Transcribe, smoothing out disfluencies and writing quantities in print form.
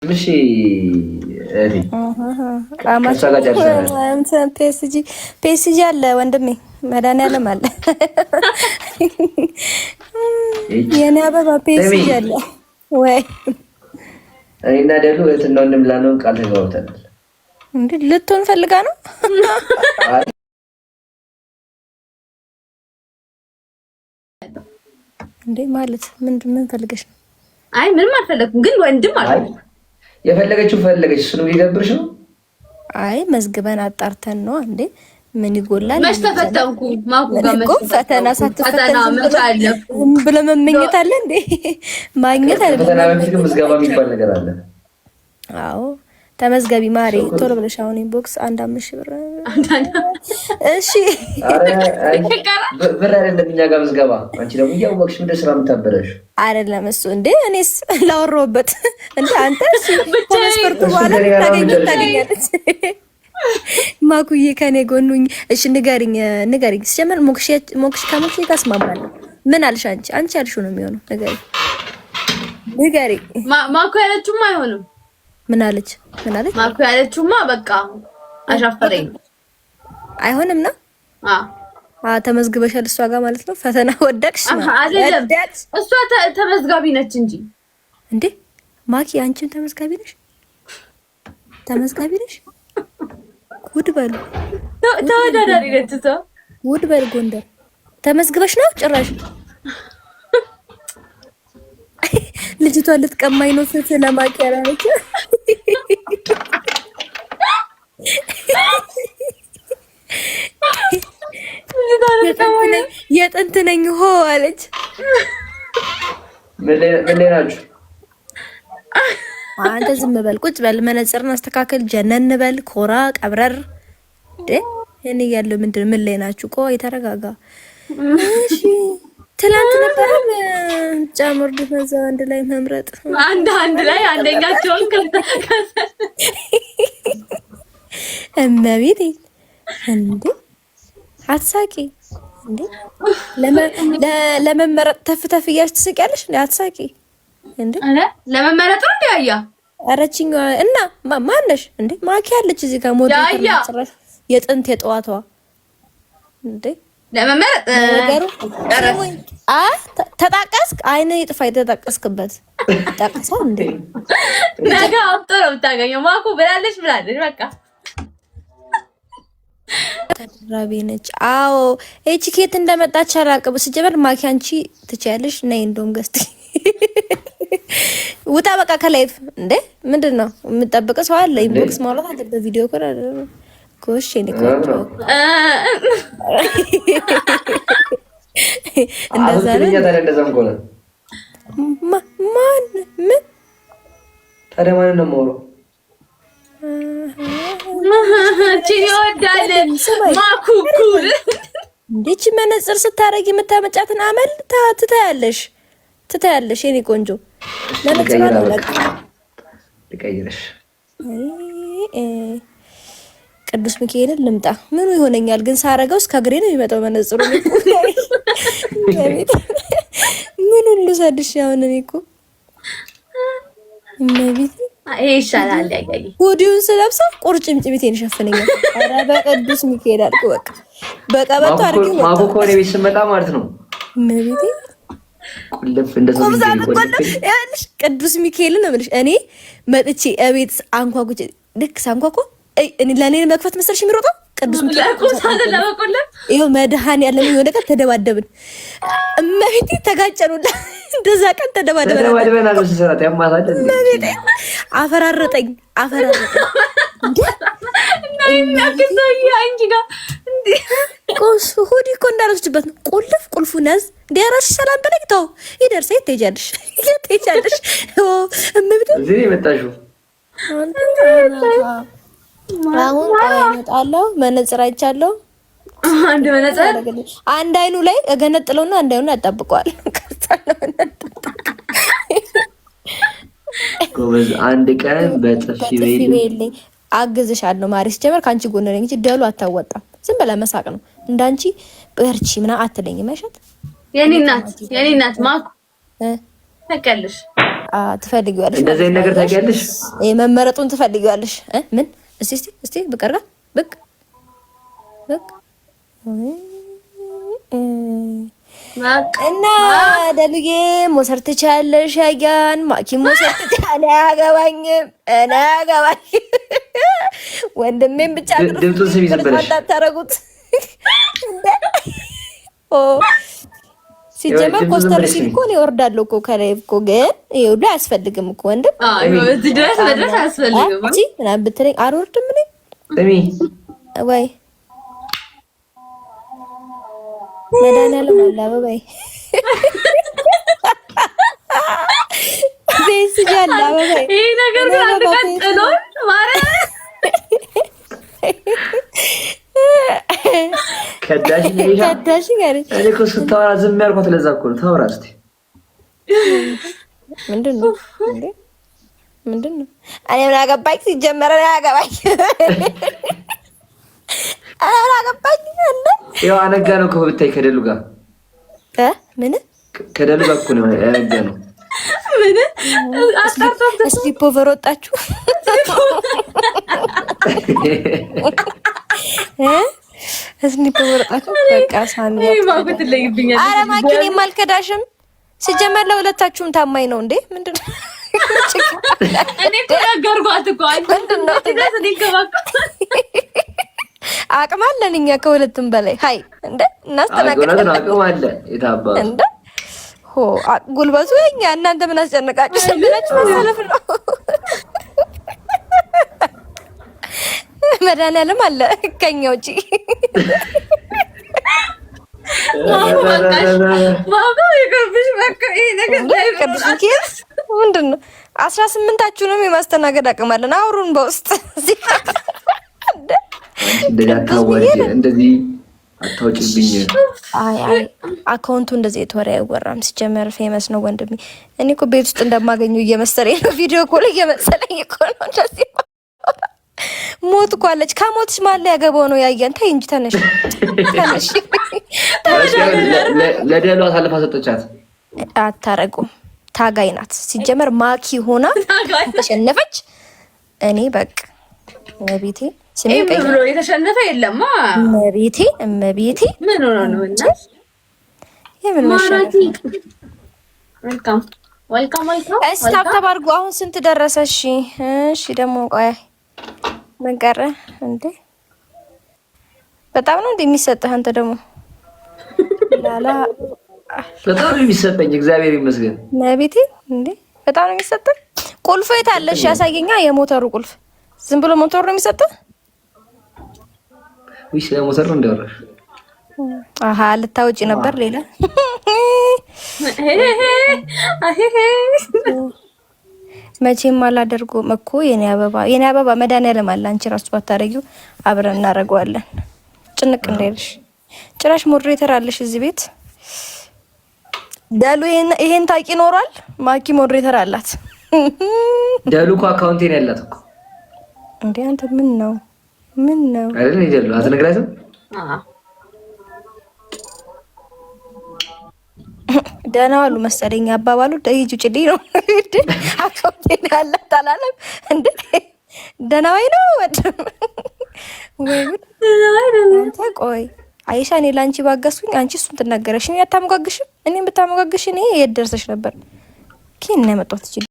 مش እኔ ፒኤስጂ አለ ወንድሜ፣ መድኃኒዓለም አለ። የኔ አበባ ፒኤስጂ አለ ወይ? እኔና ደሉ እህትና ወንድም ላንሆን ቃል ተግባብተናል። እንዴ ልትሆን ፈልጋ ነው እንዴ? ማለት ምን ፈልገሽ ነው? አይ ምንም አልፈለኩም፣ ግን ወንድም አለ። የፈለገችው ፈለገች፣ እሱ ነው ሊደብርሽ ነው። አይ መዝግበን አጣርተን ነው እንዴ? ምን ይጎላል? መች ተፈተንኩ ማኩ ጋር መች ፈተና ሳትፈተን ብለህ መመኘት አለ እንዴ? ማግኘት አለ። ፈተና በፊት ግን ምዝገባ የሚባል ነገር አለ። አዎ ተመዝገቢ ማሬ፣ ቶሎ ብለሽ አሁን ኢንቦክስ 5,000 ብር። እሺ ብር አይደለም እኛ ጋር ምዝገባ። አንቺ ደግሞ እያወቅሽ ወደ ስራ የምታበላሽ አይደለም እሱ እንዴ? እኔስ ላወራሁበት እንዴ? አንተ ኮንስፐርቱ በኋላ ታገኛለች። ማኩዬ ከኔ ጎኑኝ። እሺ ንገሪኝ ሲጀመር ሞክሽ ከሞክሽ ጋር እስማማለሁ። ምን አልሽ አንቺ ያልሽው ነው የሚሆነው። ንገሪ ማኩ ያለችውማ አይሆንም። ምን አለች ማኩ ያለችውማ በቃ አሻፈረኝ። አይሆንም ነው ተመዝግበሻል እሷ ጋር ማለት ነው። ፈተና ወደቅሽ አይደለም እሷ ተመዝጋቢ ነች እንጂ እንዴ ማኪ አንቺም ተመዝጋቢ ነሽ። ጉድ በሉ ተወዳዳሪ ነች እሷ። ጉድ በሉ ጎንደር ተመዝግበሽ ነው ጭራሽ። ልጅቷ ልትቀማኝ ነው ስለማኪ ያለች። የጥንት ነኝ ሆ አለች። ምን ላይ ናችሁ? አንተ ዝም በል ቁጭ በል፣ መነጽርን አስተካከል፣ ጀነን በል፣ ኮራ ቀብረር እኔ ያለው ምንድን ምን ላይ ናችሁ? ቆይ ተረጋጋ። እሺ ትላንት ነበር ጫምር ድፈዛ አንድ ላይ መምረጥ አንድ ላይ አንደኛቸውን እመቤቴ እንዴ አትሳቂ እንዴ! ለመመረጥ ተፍተፍ እያልሽ ትስቂያለሽ እንዴ? አትሳቂ እንዴ! ለመመረጥ ነው ያያ አረችኝ እና ማነሽ እንዴ? ማኪ ያለች እዚህ ጋር ሞዴል ተመጽረሽ የጥንት የጠዋቷ እንዴ ለመመረጥ ነገሩ ተጣቀስክ። አይነ ይጥፋ የተጣቀስክበት ተጣቀሰው እንዴ? ነገ አውጥቶ ነው የምታገኘው። ማኩ ብላለች በቃ ተራቢ ነች። አዎ እቺ ኬት እንደመጣች አላውቅም። ሲጀመር ማኪ አንቺ ትችያለሽ። ነይ እንደውም ገስቲ ውጣ በቃ ከላይፍ እንዴ! ምንድን ነው የምጠብቀው? ሰው አለ ኢንቦክስ ማውራት አለበት። ቪዲዮ ኮሽ እኔ ኮንጆ እንደዛ ነው። ማን ምን ታዲያ ማን ነው የማወራው? ይወዳል ማኩኩል እንዴች መነጽር ስታረጊ የምታመጫትን አመል ትታያለሽ የኔ ቆንጆ። መነጽር አለቀ ልቀይርሽ። ቅዱስ ሚካኤልን ልምጣ ምኑ ይሆነኛል ግን ሳረገው እስከ እግሬ ነው የሚመጣው መነጽሩ። ምን ሁሉ ሰድሽ አሁን እኔ እኮ እመቤቴ ይሄ ይሻላል። ያያይ ሁዲውን ስለብሰው ቁርጭምጭሚቴን ሸፍነኛል። ኧረ በቅዱስ ሚካኤል አልኩ በቃ በቀበቶ አድርጌ ማኮ ኮኔ ቤት ስመጣ ማለት ነው እመቤቴ ቁልፍ እንደዚህ ቅዱስ ሚካኤልን ነው የምልሽ። እኔ መጥቼ እቤት አንኳኩቼ ልክ ሳንኳኳ እኔ ለኔ መክፈት መሰልሽ የሚሮጠው ቅዱስ ሚካኤል ይኸው መድኃኒዓለም የሆነ ቀን ተደባደብን። እመቤቴ ተጋጨኑላ። እንደዛ ቀን ተደባደበናል። በስራት ያማታል እመቤቴ አፈራረጠኝ ሁዲ እኮ እንዳረስችበት ነው። ቁልፉን ያዝ እንደ ራስሽ ሰላም በለኝ። ተው ይደርሰ ትሄጃለሽ። እመቤቴ እዚህ የመጣሽው አሁን እመጣለሁ። መነጽር አይቻለሁ። አንድ አይኑ ላይ እገነጥለውና አንድ አይኑ ያጣብቀዋል። ጎበዝ። አንድ ቀን በጥፊ በይልኝ አግዝሻለሁ። ማሪስ ጀመር ካንቺ ጎን ነኝ እንጂ ደሉ አታወጣም። ዝም ብላ መሳቅ ነው። እንዳንቺ በርቺ ምና አትለኝም። አይሻት የኔ እናት ማኩ ተቀልሽ ትፈልጊዋለሽ። እንደዚህ አይነት ነገር ታውቂያለሽ? መመረጡን ትፈልጊዋለሽ? ምን እስቲ ብቀርጋ ብቅ እና ደሉዬ ሞሰር ትችያለሽ። ያያን ማኪም ሞሰር ትችያለሽ። አያገባኝም። ወንድሜን ብቻ ድምፁን ስሚ ዝም ብለሽ ታረጉት። ሲጀመር ኮስተር ሲል እኮ ነው ይወርዳል እኮ ከላይ እኮ። ግን ይሄ ሁሉ አያስፈልግም እኮ ወንድም። እዚህ ድረስ መድረስ አያስፈልግም። እቺ ምናምን ብትለኝ አልወርድም እኔ ስሚ ወይ መድኃኒዓለም አለ አበባዬ ቤስ ያለ አበባዬ። ይሄ ነገር ግን አንድ ቀን ጥሎን ማርያም ከዳሽ ጋር እኔ እኮ ስታወራ ዝም ያልኳት ለዛ እኮ ነው። ታወራ እስኪ ምንድን ነው እኔ ምን አገባኝ? ሲጀመር እኔ አገባኝ ያው አነጋ ነው እኮ ብታይ ከደሉ ጋር ምን ከደሉ ጋር እኮ ነው አነጋ ነው። ምን አጣጣም ስሊፕ ኦቨር ወጣችሁ ስሊፕ ኦቨር ወጣችሁ። በቃ ሳሚ ማጉት ለይብኛል። ኧረ ማኪን የማልከዳሽም ሲጀመር ለሁለታችሁም ታማኝ ነው እንዴ? ምንድነው እኔ ተናገርኳት እኮ ምንድነው ትደስ ሊከባካ አቅም አለን እኛ ከሁለቱም በላይ ሀይ እንደ እናስተናግዳለን። አቅም አለ የታባ እንደ ሆ ጉልበቱ የኛ እናንተ ምን አስጨነቃችሁ? ሰላችሁ መሰለፍ ነው። መድኃኒዓለም አለ ከኛ ውጪ። ማማ ይገርምሽ በቃ ይሄ ነገር ቅዱስ ሚካኤል ምንድን ነው 18ኛችሁንም የማስተናገድ አቅም አለን። አውሩን በውስጥ እንደዚህ አታውጭብኝ። አይ አካውንቱ እንደዚህ የተወራ አይወራም። ሲጀመር ፌመስ ነው ወንድሜ። እኔ እኮ ቤት ውስጥ እንደማገኘው እየመሰለኝ ነው። ቪዲዮ ኮል እየመሰለኝ እኮ ነው። እንደዚህ ሞት እኮ አለች። ከሞትሽ ማለ ያገባው ነው ያየን። ተይ እንጂ ተነሽ። ለደሉ አሳልፋ ሰጠቻት። አታረጉም። ታጋይ ናት። ሲጀመር ማኪ ሆና ተሸነፈች። እኔ በቃ ቤቴ ስሜ ብሎ የተሸነፈ የለማ። እመቤቴ ምን ሆኖ ነው? እና የምን መሸነፍ? ዌልካም እስቲ ታብታብ አድርጉ። አሁን ስንት ደረሰ? እሺ ደግሞ ቆይ ምን ቀረ እንዴ? በጣም ነው እንደሚሰጥህ አንተ ደግሞ ላላ በጣም ነው የሚሰጠኝ። እግዚአብሔር ይመስገን። እመቤቴ እንዴ በጣም ነው የሚሰጥህ። ቁልፉ የት አለሽ? ያሳየኛ። የሞተሩ ቁልፍ ዝም ብሎ ሞተሩ ነው የሚሰጥህ? ወይስ ለሞተር ነው እንደወራሽ? አሃ ልታውጪ ነበር ሌላ። መቼም አላደርጎም እኮ የኔ አበባ መድኃኒዓለም አለ። አንቺ ራሱ ባታረጊው አብረን እናደርገዋለን። ጭንቅ እንዳይልሽ። ጭራሽ ሞዴሬተር አለሽ እዚህ ቤት ዳሉ። ይሄን ታውቂ ኖሯል። ማኪ ሞዴሬተር አላት። ዳሉ እኮ አካውንቴን ያላት እኮ እንዴ! አንተ ምን ነው አይደል? ይደሉ አትነግራትም? ደህና ዋሉ መሰለኝ አባባሉ። ደይጁ ጭዲ ነው አካውንቴን ያላት አላለም እንዴ? ደህና ወይ ነው ወይ አንተ ቆይ አይሻ፣ እኔ ላንቺ ባገስኩኝ አንቺ እሱን ትናገረሽ። እኔ አታመጋግሽም። እኔም ብታመጋግሽ እኔ የት ደርሰሽ ነበር? ኪን ነው የመጣሁት።